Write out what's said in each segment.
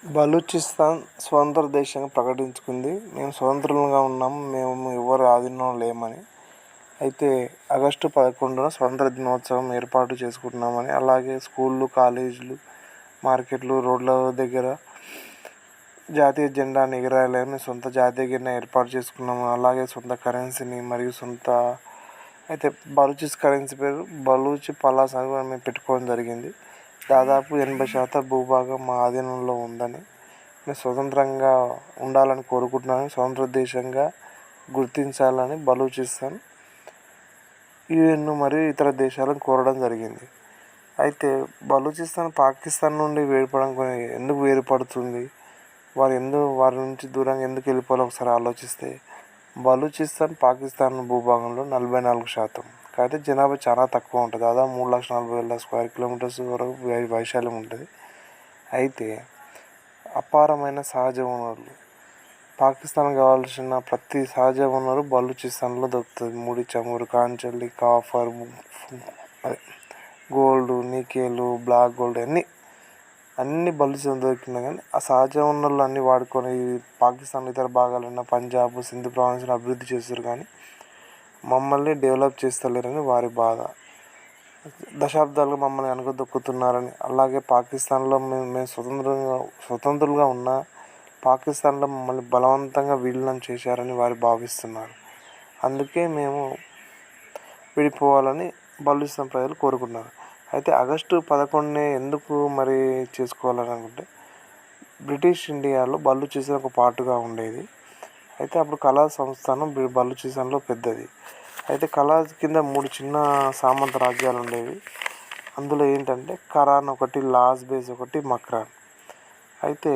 బలూచిస్తాన్ స్వతంత్ర దేశంగా ప్రకటించుకుంది. మేము స్వతంత్రంగా ఉన్నాము, మేము ఎవరి ఆధీనంలో లేమని. అయితే ఆగస్టు 11న స్వతంత్ర దినోత్సవం ఏర్పాటు చేసుకుంటున్నామని, అలాగే స్కూళ్ళు, కాలేజీలు, మార్కెట్లు, రోడ్ల దగ్గర జాతీయ జెండాను ఎగరేయాలని సొంత జాతీయ జెండా ఏర్పాటు చేసుకున్నాము. అలాగే సొంత కరెన్సీని మరియు అయితే బలూచిస్ కరెన్సీ పేరు బలూచి పలాస్ అని కూడా మేము పెట్టుకోవడం జరిగింది. దాదాపు 80% భూభాగం మా ఆధీనంలో ఉందని, మేము స్వతంత్రంగా ఉండాలని కోరుకుంటున్నాను. స్వతంత్ర దేశంగా గుర్తించాలని బలూచిస్తాన్ యుఎన్ మరియు ఇతర దేశాలను కోరడం జరిగింది. అయితే బలూచిస్తాన్ పాకిస్తాన్ నుండి ఎందుకు వేరుపడుతుంది, వారి నుంచి దూరంగా ఎందుకు వెళ్ళిపోవాలో ఒకసారి ఆలోచిస్తే, బలూచిస్తాన్ పాకిస్తాన్ భూభాగంలో 44%. అయితే జనాభా చాలా తక్కువ ఉంటుంది. దాదాపు 3,40,000 స్క్వేర్ కిలోమీటర్స్ వరకు వైశాల్యం ఉంటుంది. అయితే అపారమైన సహజ వనరులు, పాకిస్తాన్ కావాల్సిన ప్రతి సహజ వనరు బలూచిస్తాన్లో దొరుకుతుంది. ముడి చమురు, కాంచెల్లి, copper, gold, nickel, black gold అన్ని బలూచిస్తాన్ దొరికినా కానీ ఆ సహజ వనరులు అన్నీ వాడుకొని పాకిస్తాన్ ఇతర భాగాలైన పంజాబ్, సింధ్ ప్రావిన్స్ని అభివృద్ధి చేస్తారు, కానీ మమ్మల్ని డెవలప్ చేస్తలేరని వారి బాధ. దశాబ్దాలుగా మమ్మల్ని అణగదొక్కుతున్నారని, అలాగే పాకిస్తాన్లో మేము స్వతంత్రులుగా ఉన్న పాకిస్తాన్లో మమ్మల్ని బలవంతంగా విలీనం చేశారని వారు భావిస్తున్నారు. అందుకే మేము విడిపోవాలని బలూచిస్తాన్ ప్రజలు కోరుకున్నారు. అయితే ఆగస్టు 11నే ఎందుకు మరి చేసుకోవాలని అనుకుంటే, బ్రిటిష్ ఇండియాలో బలూచిస్తాన్ ఒక పార్ట్గా ఉండేది. అయితే అప్పుడు కళా సంస్థానం బలూచిస్తాన్లో పెద్దది. అయితే కళా కింద 3 చిన్న సామంత రాజ్యాలు ఉండేవి. అందులో ఏంటంటే కరాన్ ఒకటి, లాస్ బేస్ ఒకటి, మక్రాన్. అయితే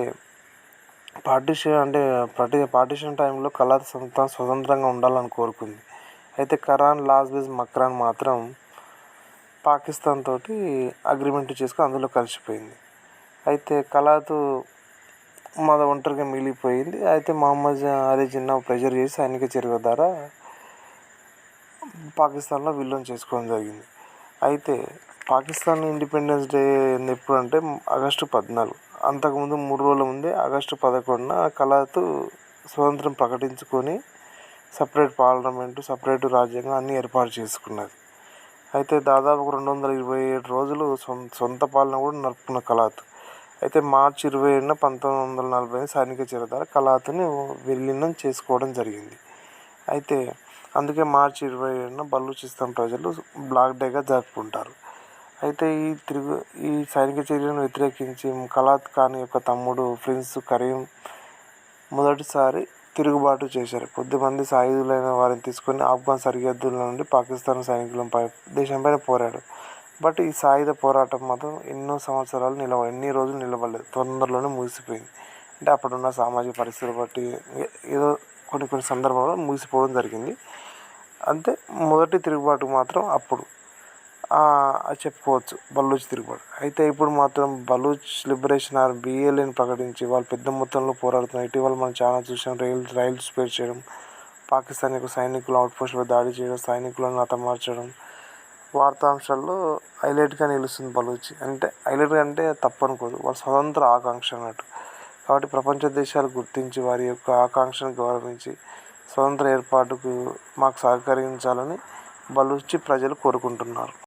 పార్టీషన్ టైంలో కళా సంస్థానం స్వతంత్రంగా ఉండాలని కోరుకుంది. అయితే కరాన్, లాస్ బేస్, మక్రాన్ మాత్రం పాకిస్తాన్ తోటి అగ్రిమెంట్ చేసుకుని అందులో కలిసిపోయింది. అయితే కళాతు ఒంటరిగా మిగిలిపోయింది. అయితే మహమ్మద్ అలీ జిన్నా ప్రెజర్ చేసి సైనిక చర్య ద్వారా పాకిస్తాన్లో విలీనం చేసుకోవడం జరిగింది. అయితే పాకిస్తాన్ ఇండిపెండెన్స్ డే ఎప్పుడంటే ఆగస్టు 14. అంతకుముందు 3 రోజుల ముందే ఆగస్టు 11న కళాతు స్వతంత్రం ప్రకటించుకొని సపరేట్ పార్లమెంటు, సపరేట్ రాజ్యాంగం అన్నీ ఏర్పాటు చేసుకున్నది. అయితే దాదాపు 227 రోజులు సొంత పాలన కూడా నడుపుకున్న కళాతు. అయితే మార్చి 27న 1940 సైనిక చర్య ద్వారా కళాతుని విలీనం చేసుకోవడం జరిగింది. అయితే అందుకే మార్చి 27న బలూచిస్తాన్ ప్రజలు బ్లాక్ డేగా జరుపుకుంటారు. అయితే ఈ సైనిక చర్యను వ్యతిరేకించి కళాత్ ఖాన్ యొక్క తమ్ముడు ప్రిన్స్ కరీం మొదటిసారి తిరుగుబాటు చేశారు. కొద్దిమంది సాయుధులైన వారిని తీసుకొని ఆఫ్ఘన్ సరిహద్దుల నుండి పాకిస్తాన్ దేశంపైన పోరాడు. బట్ ఈ సాయుధ పోరాటం మాత్రం ఎన్ని రోజులు నిలబడలేదు, తొందరలోనే ముగిసిపోయింది. అంటే అప్పుడున్న సామాజిక పరిస్థితులు బట్టి ఏదో కొన్ని సందర్భాల్లో ముగిసిపోవడం జరిగింది. అంటే మొదటి తిరుగుబాటు మాత్రం అప్పుడు చెప్పుకోవచ్చు, బలూచ్ తిరుగుబాటు. అయితే ఇప్పుడు మాత్రం బలూచ్ లిబరేషన్ ఆర్ BLAని ప్రకటించి వాళ్ళు పెద్ద మొత్తంలో పోరాడుతున్నారు. ఇటీవల మనం చాలా చూసాం, రైలు స్పేర్ చేయడం, పాకిస్తాన్ యొక్క సైనికులు అవుట్పోస్ట్పై దాడి చేయడం, సైనికులను హతమార్చడం వార్తాంశాల్లో హైలైట్గా నిలుస్తుంది బలూచ్. అంటే హైలైట్గా అంటే తప్పనుకోదు, వాళ్ళ స్వతంత్ర ఆకాంక్ష అన్నట్టు. కాబట్టి ప్రపంచ దేశాలు గుర్తించి వారి యొక్క ఆకాంక్షను గౌరవించి స్వతంత్ర ఏర్పాటుకు మాకు సహకరించాలని బలూచి ప్రజలు కోరుకుంటున్నారు.